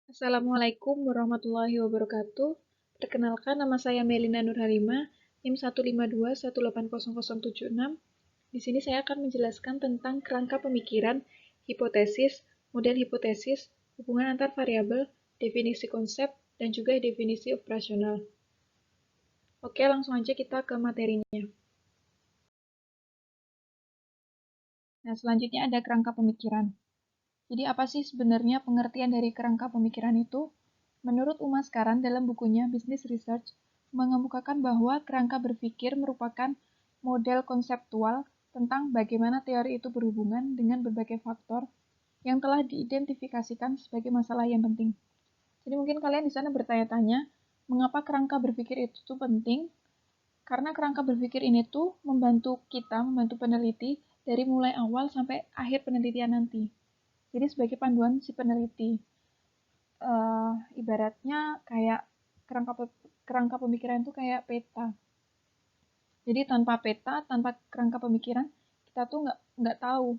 Assalamualaikum warahmatullahi wabarakatuh. Perkenalkan, nama saya Melina Nurhalima, NIM 152180076. Di sini saya akan menjelaskan tentang kerangka pemikiran, hipotesis, model hipotesis, hubungan antar variabel, definisi konsep, dan juga definisi operasional. Oke, langsung aja kita ke materinya. Nah, selanjutnya ada kerangka pemikiran. Jadi apa sih sebenarnya pengertian dari kerangka pemikiran itu? Menurut Uma Skaran dalam bukunya Business Research, mengemukakan bahwa kerangka berpikir merupakan model konseptual tentang bagaimana teori itu berhubungan dengan berbagai faktor yang telah diidentifikasikan sebagai masalah yang penting. Jadi mungkin kalian di sana bertanya-tanya, mengapa kerangka berpikir itu penting? Karena kerangka berpikir ini tuh membantu peneliti dari mulai awal sampai akhir penelitian nanti. Jadi sebagai panduan si peneliti, ibaratnya kayak kerangka pemikiran itu kayak peta. Jadi tanpa peta, tanpa kerangka pemikiran, kita tuh nggak tahu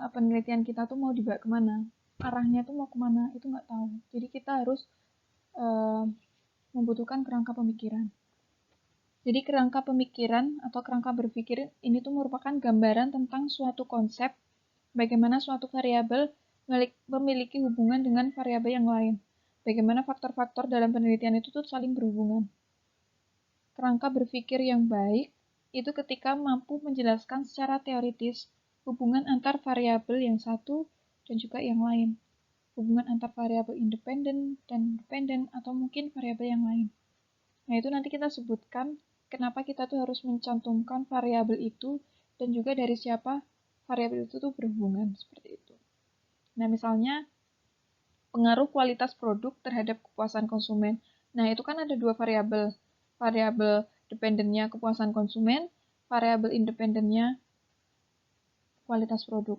penelitian kita tuh mau dibawa kemana, arahnya tuh mau kemana, itu nggak tahu. Jadi kita harus membutuhkan kerangka pemikiran. Jadi kerangka pemikiran atau kerangka berpikir ini tuh merupakan gambaran tentang suatu konsep, bagaimana suatu variabel memiliki hubungan dengan variabel yang lain. Bagaimana faktor-faktor dalam penelitian itu tuh saling berhubungan. Kerangka berpikir yang baik itu ketika mampu menjelaskan secara teoritis hubungan antar variabel yang satu dan juga yang lain. Hubungan antar variabel independen dan dependen atau mungkin variabel yang lain. Nah, itu nanti kita sebutkan kenapa kita tuh harus mencantumkan variabel itu dan juga dari siapa variabel itu tuh berhubungan seperti itu. Nah, misalnya pengaruh kualitas produk terhadap kepuasan konsumen. Nah, itu kan ada dua variabel. Variabel dependennya kepuasan konsumen, variabel independennya kualitas produk.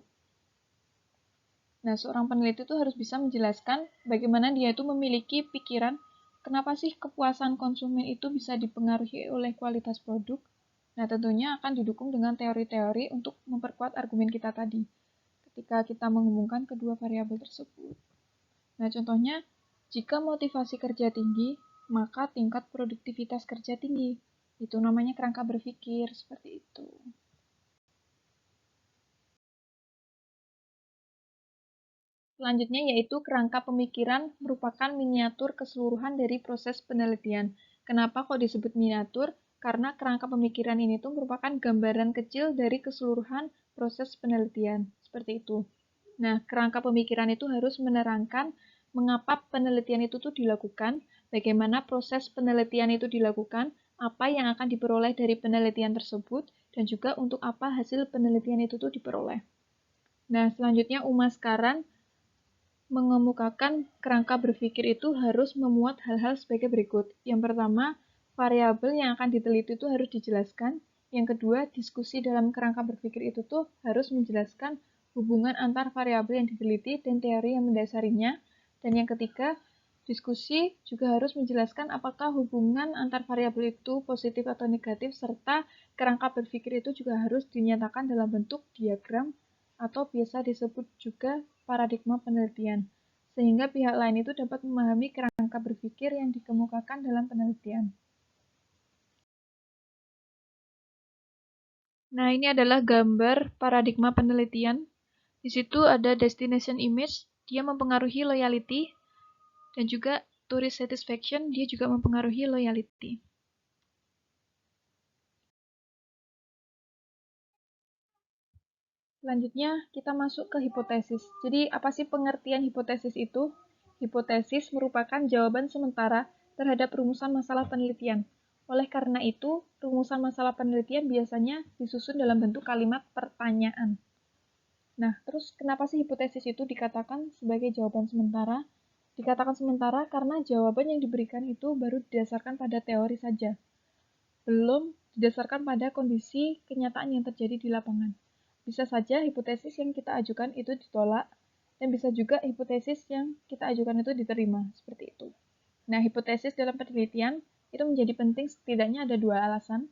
Nah, seorang peneliti itu harus bisa menjelaskan bagaimana dia itu memiliki pikiran kenapa sih kepuasan konsumen itu bisa dipengaruhi oleh kualitas produk. Nah, tentunya akan didukung dengan teori-teori untuk memperkuat argumen kita tadi ketika kita menghubungkan kedua variabel tersebut. Nah, contohnya, jika motivasi kerja tinggi, maka tingkat produktivitas kerja tinggi. Itu namanya kerangka berpikir, seperti itu. Selanjutnya yaitu kerangka pemikiran merupakan miniatur keseluruhan dari proses penelitian. Kenapa kok disebut miniatur? Karena kerangka pemikiran ini tuh merupakan gambaran kecil dari keseluruhan proses penelitian. Seperti itu. Nah, kerangka pemikiran itu harus menerangkan mengapa penelitian itu tuh dilakukan, bagaimana proses penelitian itu dilakukan, apa yang akan diperoleh dari penelitian tersebut, dan juga untuk apa hasil penelitian itu tuh diperoleh. Nah, selanjutnya Uma sekarang mengemukakan kerangka berpikir itu harus memuat hal-hal sebagai berikut. Yang pertama, variabel yang akan diteliti itu harus dijelaskan. Yang kedua, diskusi dalam kerangka berpikir itu tuh harus menjelaskan hubungan antar variabel yang diteliti dan teori yang mendasarinya. Dan yang ketiga, diskusi juga harus menjelaskan apakah hubungan antar variabel itu positif atau negatif, serta kerangka berpikir itu juga harus dinyatakan dalam bentuk diagram atau biasa disebut juga paradigma penelitian, sehingga pihak lain itu dapat memahami kerangka berpikir yang dikemukakan dalam penelitian. Nah, ini adalah gambar paradigma penelitian. Di situ ada destination image, dia mempengaruhi loyalty, dan juga tourist satisfaction, dia juga mempengaruhi loyalty. Selanjutnya, kita masuk ke hipotesis. Jadi, apa sih pengertian hipotesis itu? Hipotesis merupakan jawaban sementara terhadap rumusan masalah penelitian. Oleh karena itu, rumusan masalah penelitian biasanya disusun dalam bentuk kalimat pertanyaan. Nah, terus kenapa sih hipotesis itu dikatakan sebagai jawaban sementara? Dikatakan sementara karena jawaban yang diberikan itu baru didasarkan pada teori saja, belum didasarkan pada kondisi kenyataan yang terjadi di lapangan. Bisa saja hipotesis yang kita ajukan itu ditolak, dan bisa juga hipotesis yang kita ajukan itu diterima, seperti itu. Nah, hipotesis dalam penelitian itu menjadi penting setidaknya ada dua alasan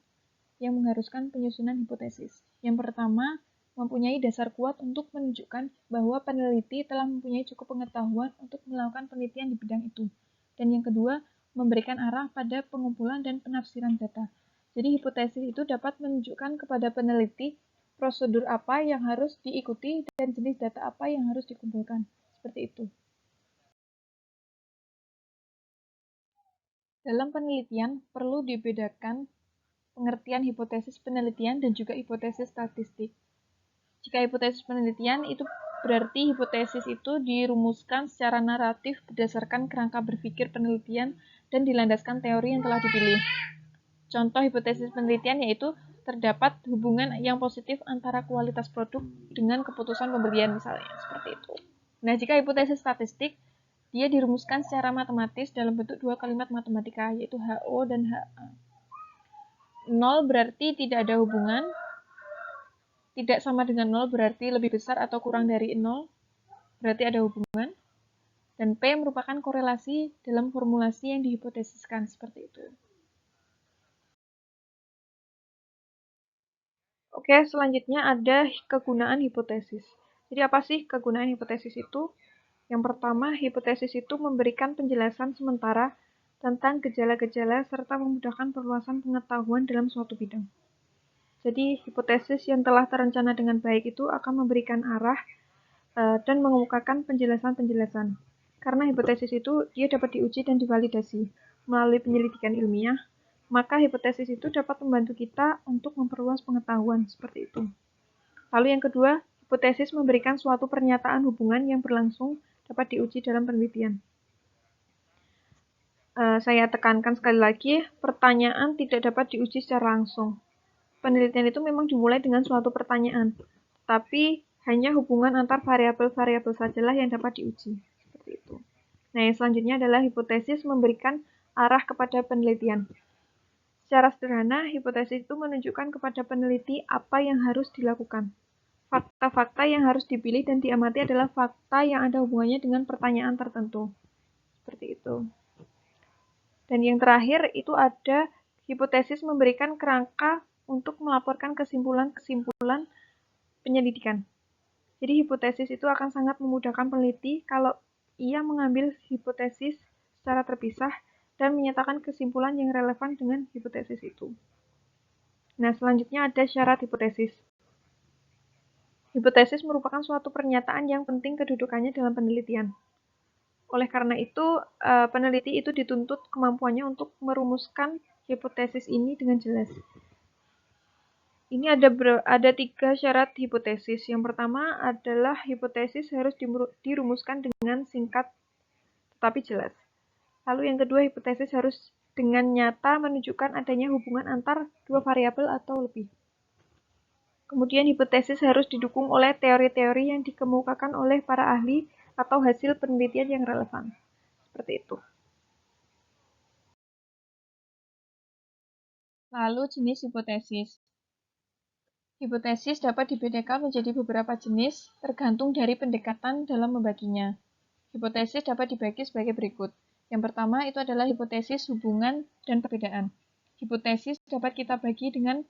yang mengharuskan penyusunan hipotesis. Yang pertama, mempunyai dasar kuat untuk menunjukkan bahwa peneliti telah mempunyai cukup pengetahuan untuk melakukan penelitian di bidang itu. Dan yang kedua, memberikan arah pada pengumpulan dan penafsiran data. Jadi hipotesis itu dapat menunjukkan kepada peneliti prosedur apa yang harus diikuti dan jenis data apa yang harus dikumpulkan. Seperti itu. Dalam penelitian, perlu dibedakan pengertian hipotesis penelitian dan juga hipotesis statistik. Jika hipotesis penelitian itu berarti hipotesis itu dirumuskan secara naratif berdasarkan kerangka berpikir penelitian dan dilandaskan teori yang telah dipilih. Contoh hipotesis penelitian yaitu terdapat hubungan yang positif antara kualitas produk dengan keputusan pembelian misalnya, seperti itu. Nah, jika hipotesis statistik, dia dirumuskan secara matematis dalam bentuk dua kalimat matematika, yaitu HO dan HA. 0 berarti tidak ada hubungan, tidak sama dengan 0 berarti lebih besar atau kurang dari 0, berarti ada hubungan, dan P merupakan korelasi dalam formulasi yang dihipotesiskan, seperti itu. Oke, selanjutnya ada kegunaan hipotesis. Jadi apa sih kegunaan hipotesis itu? Yang pertama, hipotesis itu memberikan penjelasan sementara tentang gejala-gejala serta memudahkan perluasan pengetahuan dalam suatu bidang. Jadi, hipotesis yang telah terencana dengan baik itu akan memberikan arah dan mengemukakan penjelasan-penjelasan. Karena hipotesis itu dia dapat diuji dan divalidasi melalui penyelidikan ilmiah, maka hipotesis itu dapat membantu kita untuk memperluas pengetahuan seperti itu. Lalu yang kedua, hipotesis memberikan suatu pernyataan hubungan yang berlangsung dapat diuji dalam penelitian. Saya tekankan sekali lagi, pertanyaan tidak dapat diuji secara langsung. Penelitian itu memang dimulai dengan suatu pertanyaan, tapi hanya hubungan antar variabel-variabel sajalah yang dapat diuji. Seperti itu. Nah, yang selanjutnya adalah hipotesis memberikan arah kepada penelitian. Secara sederhana, hipotesis itu menunjukkan kepada peneliti apa yang harus dilakukan. Fakta-fakta yang harus dipilih dan diamati adalah fakta yang ada hubungannya dengan pertanyaan tertentu. Seperti itu. Dan yang terakhir itu ada hipotesis memberikan kerangka untuk melaporkan kesimpulan-kesimpulan penyelidikan. Jadi hipotesis itu akan sangat memudahkan peneliti kalau ia mengambil hipotesis secara terpisah dan menyatakan kesimpulan yang relevan dengan hipotesis itu. Nah, selanjutnya ada syarat hipotesis. Hipotesis merupakan suatu pernyataan yang penting kedudukannya dalam penelitian. Oleh karena itu, peneliti itu dituntut kemampuannya untuk merumuskan hipotesis ini dengan jelas. Ini ada 3 syarat hipotesis. Yang pertama adalah hipotesis harus dirumuskan dengan singkat tetapi jelas. Lalu yang kedua, hipotesis harus dengan nyata menunjukkan adanya hubungan antar dua variabel atau lebih. Kemudian hipotesis harus didukung oleh teori-teori yang dikemukakan oleh para ahli atau hasil penelitian yang relevan. Seperti itu. Lalu jenis hipotesis. Hipotesis dapat dibedakan menjadi beberapa jenis tergantung dari pendekatan dalam membaginya. Hipotesis dapat dibagi sebagai berikut. Yang pertama itu adalah hipotesis hubungan dan perbedaan. Hipotesis dapat kita bagi dengan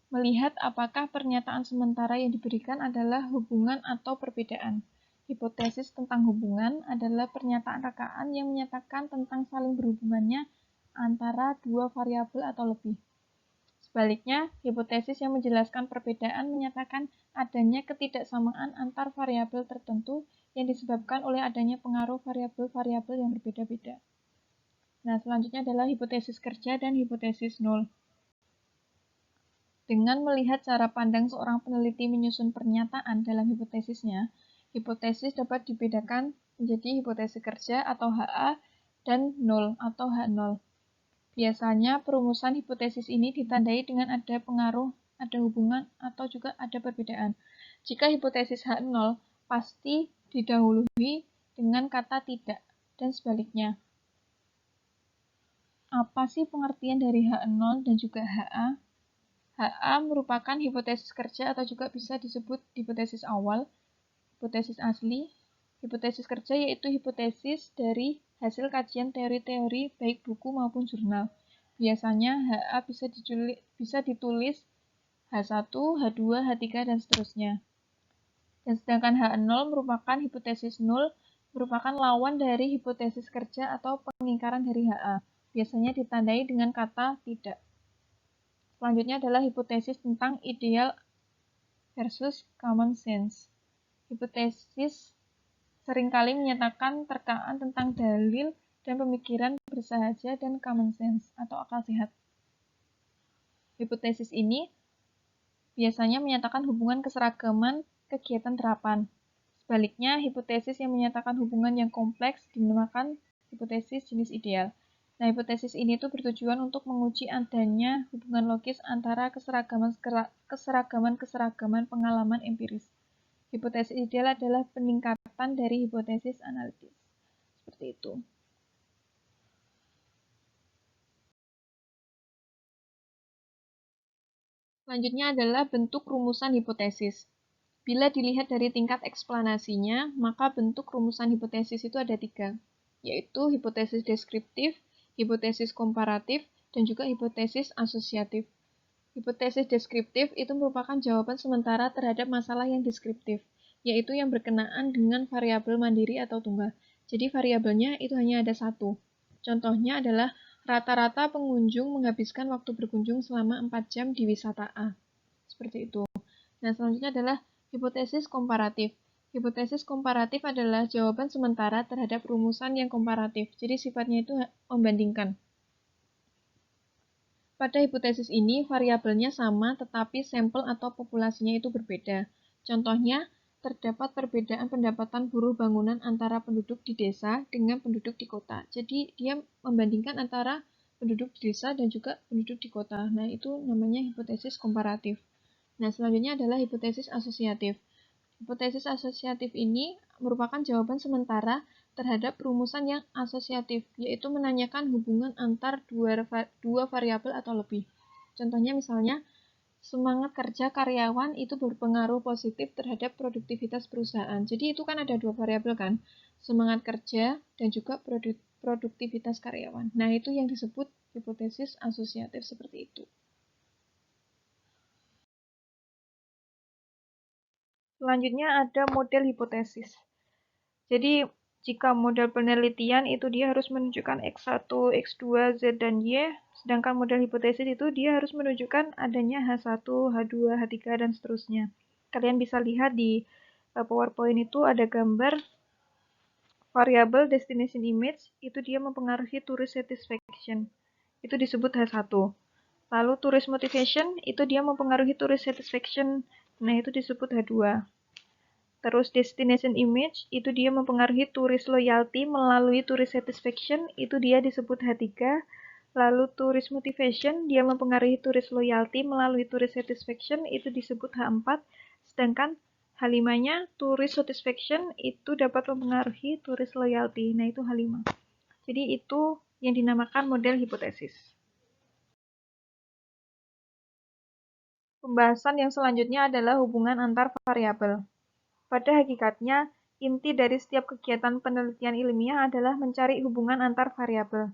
melihat apakah pernyataan sementara yang diberikan adalah hubungan atau perbedaan. Hipotesis tentang hubungan adalah pernyataan rekaan yang menyatakan tentang saling berhubungannya antara dua variabel atau lebih. Sebaliknya, hipotesis yang menjelaskan perbedaan menyatakan adanya ketidaksamaan antar variabel tertentu yang disebabkan oleh adanya pengaruh variabel-variabel yang berbeda-beda. Nah, selanjutnya adalah hipotesis kerja dan hipotesis nol. Dengan melihat cara pandang seorang peneliti menyusun pernyataan dalam hipotesisnya, hipotesis dapat dibedakan menjadi hipotesis kerja atau HA dan nol atau H0. Biasanya perumusan hipotesis ini ditandai dengan ada pengaruh, ada hubungan, atau juga ada perbedaan. Jika hipotesis H0 pasti didahului dengan kata tidak, dan sebaliknya. Apa sih pengertian dari H0 dan juga HA? HA merupakan hipotesis kerja atau juga bisa disebut hipotesis awal, hipotesis asli. Hipotesis kerja yaitu hipotesis dari hasil kajian teori-teori baik buku maupun jurnal. Biasanya HA bisa ditulis H1, H2, H3, dan seterusnya. Dan sedangkan H0 merupakan hipotesis nol, merupakan lawan dari hipotesis kerja atau pengingkaran dari HA. Biasanya ditandai dengan kata tidak. Selanjutnya adalah hipotesis tentang ideal versus common sense. Hipotesis seringkali menyatakan terkaan tentang dalil dan pemikiran bersahaja dan common sense atau akal sehat. Hipotesis ini biasanya menyatakan hubungan keseragaman kegiatan terapan. Sebaliknya, hipotesis yang menyatakan hubungan yang kompleks dinamakan hipotesis jenis ideal. Nah, hipotesis ini tuh bertujuan untuk menguji adanya hubungan logis antara keseragaman pengalaman empiris. Hipotesis ideal adalah peningkatan dari hipotesis analitis. Seperti itu. Selanjutnya adalah bentuk rumusan hipotesis. Bila dilihat dari tingkat eksplanasinya, maka bentuk rumusan hipotesis itu ada 3, yaitu hipotesis deskriptif, hipotesis komparatif, dan juga hipotesis asosiatif. Hipotesis deskriptif itu merupakan jawaban sementara terhadap masalah yang deskriptif, yaitu yang berkenaan dengan variabel mandiri atau tunggal. Jadi variabelnya itu hanya ada 1. Contohnya adalah rata-rata pengunjung menghabiskan waktu berkunjung selama 4 jam di wisata A. Seperti itu. Nah, selanjutnya adalah hipotesis komparatif. Hipotesis komparatif adalah jawaban sementara terhadap rumusan yang komparatif. Jadi sifatnya itu membandingkan. Pada hipotesis ini, variabelnya sama tetapi sampel atau populasinya itu berbeda. Contohnya, terdapat perbedaan pendapatan buruh bangunan antara penduduk di desa dengan penduduk di kota. Jadi, dia membandingkan antara penduduk di desa dan juga penduduk di kota. Nah, itu namanya hipotesis komparatif. Nah, selanjutnya adalah hipotesis asosiatif. Hipotesis asosiatif ini merupakan jawaban sementara terhadap rumusan yang asosiatif, yaitu menanyakan hubungan antar dua variabel atau lebih. Contohnya misalnya, semangat kerja karyawan itu berpengaruh positif terhadap produktivitas perusahaan. Jadi itu kan ada 2 variabel kan, semangat kerja dan juga produktivitas karyawan. Nah, itu yang disebut hipotesis asosiatif seperti itu. Selanjutnya ada model hipotesis. Jadi, jika model penelitian itu dia harus menunjukkan X1, X2, Z, dan Y, sedangkan model hipotesis itu dia harus menunjukkan adanya H1, H2, H3, dan seterusnya. Kalian bisa lihat di PowerPoint itu ada gambar variabel destination image, itu dia mempengaruhi tourist satisfaction. Itu disebut H1. Lalu tourist motivation, itu dia mempengaruhi tourist satisfaction. Nah, itu disebut H2. Terus destination image, itu dia mempengaruhi tourist loyalty melalui tourist satisfaction, itu dia disebut H3. Lalu tourist motivation, dia mempengaruhi tourist loyalty melalui tourist satisfaction, itu disebut H4. Sedangkan H5-nya, tourist satisfaction, itu dapat mempengaruhi tourist loyalty. Nah, itu H5. Jadi itu yang dinamakan model hipotesis. Pembahasan yang selanjutnya adalah hubungan antar variabel. Pada hakikatnya, inti dari setiap kegiatan penelitian ilmiah adalah mencari hubungan antar variabel.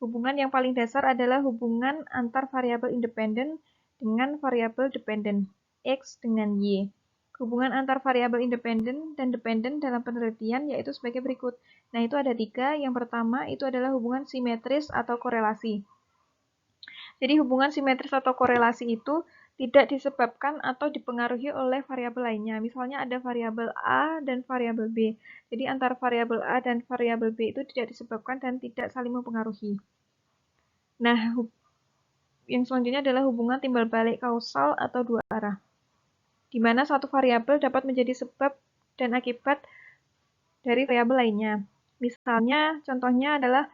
Hubungan yang paling dasar adalah hubungan antar variabel independen dengan variabel dependen, X dengan Y. Hubungan antar variabel independen dan dependen dalam penelitian yaitu sebagai berikut. Nah, itu ada 3. Yang pertama itu adalah hubungan simetris atau korelasi. Jadi hubungan simetris atau korelasi itu tidak disebabkan atau dipengaruhi oleh variabel lainnya. Misalnya ada variabel A dan variabel B. Jadi antara variabel A dan variabel B itu tidak disebabkan dan tidak saling mempengaruhi. Nah, yang selanjutnya adalah hubungan timbal balik kausal atau 2 arah. Di mana satu variabel dapat menjadi sebab dan akibat dari variabel lainnya. Misalnya, contohnya adalah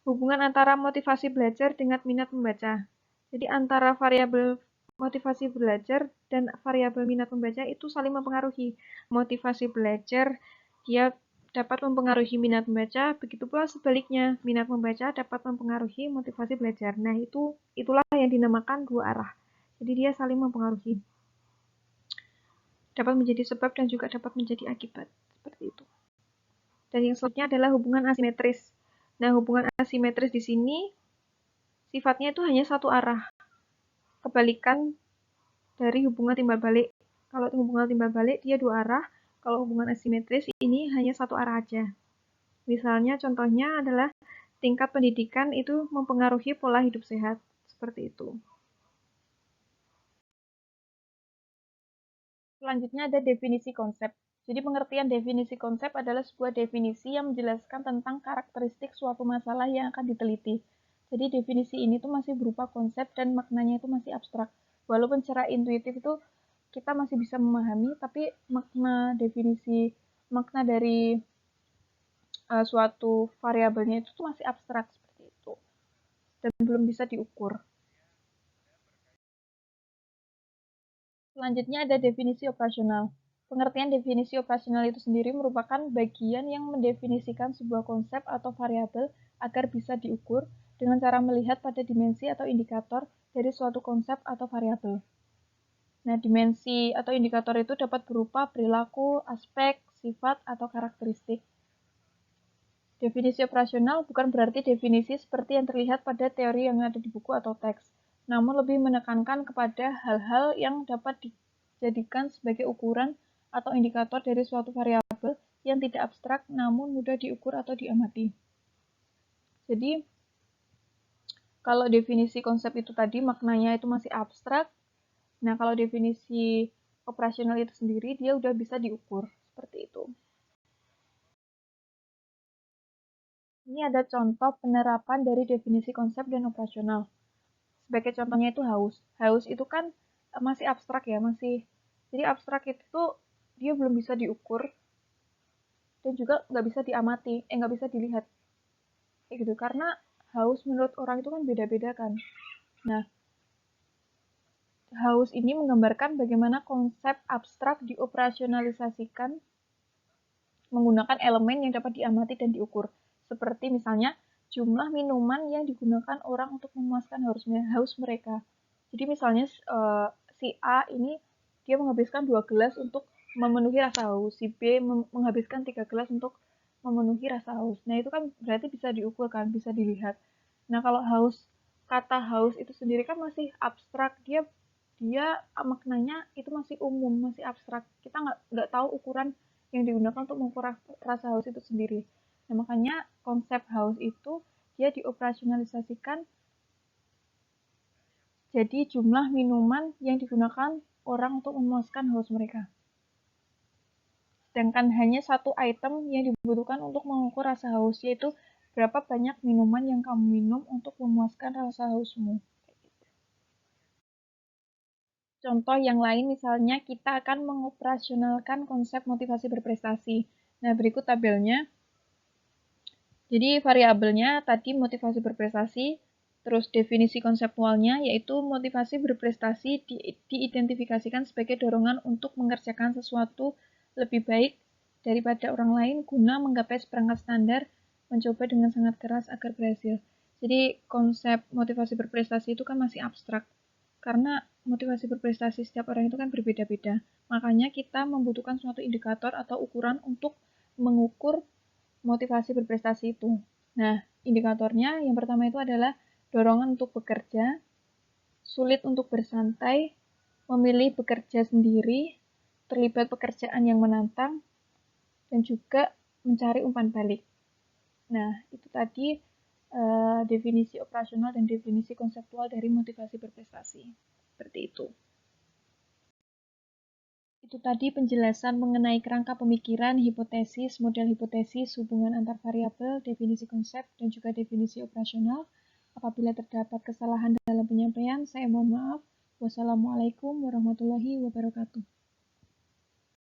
hubungan antara motivasi belajar dengan minat membaca. Jadi antara variabel motivasi belajar dan variabel minat membaca itu saling mempengaruhi. Motivasi belajar dia dapat mempengaruhi minat membaca, begitu pula sebaliknya, minat membaca dapat mempengaruhi motivasi belajar. Nah, itulah yang dinamakan 2 arah. Jadi dia saling mempengaruhi. Dapat menjadi sebab dan juga dapat menjadi akibat. Seperti itu. Dan yang selanjutnya adalah hubungan asimetris. Nah, hubungan asimetris di sini sifatnya itu hanya satu arah. Kebalikan dari hubungan timbal balik. Kalau hubungan timbal balik dia dua arah, kalau hubungan asimetris ini hanya satu arah aja. Misalnya contohnya adalah tingkat pendidikan itu mempengaruhi pola hidup sehat, seperti itu. Selanjutnya ada definisi konsep. Jadi pengertian definisi konsep adalah sebuah definisi yang menjelaskan tentang karakteristik suatu masalah yang akan diteliti. Jadi definisi ini tuh masih berupa konsep dan maknanya itu masih abstrak. Walaupun secara intuitif itu kita masih bisa memahami, tapi makna dari suatu variabelnya itu tuh masih abstrak seperti itu dan belum bisa diukur. Selanjutnya ada definisi operasional. Pengertian definisi operasional itu sendiri merupakan bagian yang mendefinisikan sebuah konsep atau variabel agar bisa diukur dengan cara melihat pada dimensi atau indikator dari suatu konsep atau variabel. Nah, dimensi atau indikator itu dapat berupa perilaku, aspek, sifat, atau karakteristik. Definisi operasional bukan berarti definisi seperti yang terlihat pada teori yang ada di buku atau teks, namun lebih menekankan kepada hal-hal yang dapat dijadikan sebagai ukuran atau indikator dari suatu variabel yang tidak abstrak namun mudah diukur atau diamati. Jadi, kalau definisi konsep itu tadi maknanya itu masih abstrak, nah kalau definisi operasional itu sendiri dia udah bisa diukur, seperti itu. Ini ada contoh penerapan dari definisi konsep dan operasional. Sebagai contohnya itu haus. Haus itu kan masih abstrak ya, jadi abstrak itu tuh dia belum bisa diukur dan juga nggak bisa diamati, nggak bisa dilihat, kayak gitu. Karena haus menurut orang itu kan beda-beda kan. Nah, haus ini menggambarkan bagaimana konsep abstrak dioperasionalisasikan menggunakan elemen yang dapat diamati dan diukur. Seperti misalnya jumlah minuman yang digunakan orang untuk memuaskan haus mereka. Jadi misalnya si A ini dia menghabiskan 2 gelas untuk memenuhi rasa haus, si B menghabiskan 3 gelas untuk memenuhi rasa haus. Nah, itu kan berarti bisa diukur kan, bisa dilihat. Nah, kalau kata haus itu sendiri kan masih abstrak, dia dia maknanya itu masih umum, masih abstrak. Kita nggak tahu ukuran yang digunakan untuk mengukur rasa haus itu sendiri. Nah, makanya konsep haus itu dia dioperasionalisasikan jadi jumlah minuman yang digunakan orang untuk memuaskan haus mereka. Sedangkan hanya satu item yang dibutuhkan untuk mengukur rasa haus, yaitu berapa banyak minuman yang kamu minum untuk memuaskan rasa hausmu. Contoh yang lain misalnya kita akan mengoperasionalkan konsep motivasi berprestasi. Nah, berikut tabelnya. Jadi variabelnya tadi motivasi berprestasi, terus definisi konseptualnya yaitu motivasi berprestasi diidentifikasikan sebagai dorongan untuk mengerjakan sesuatu lebih baik daripada orang lain guna menggapai seperangkat standar, mencoba dengan sangat keras agar berhasil. Jadi konsep motivasi berprestasi itu kan masih abstrak, karena motivasi berprestasi setiap orang itu kan berbeda-beda. Makanya kita membutuhkan suatu indikator atau ukuran untuk mengukur motivasi berprestasi itu. Nah, indikatornya yang pertama itu adalah dorongan untuk bekerja, sulit untuk bersantai, memilih bekerja sendiri, terlibat pekerjaan yang menantang, dan juga mencari umpan balik. Nah, itu tadi definisi operasional dan definisi konseptual dari motivasi berprestasi. Seperti itu. Itu tadi penjelasan mengenai kerangka pemikiran, hipotesis, model hipotesis, hubungan antar variabel, definisi konsep, dan juga definisi operasional. Apabila terdapat kesalahan dalam penyampaian, saya mohon maaf. Wassalamualaikum warahmatullahi wabarakatuh.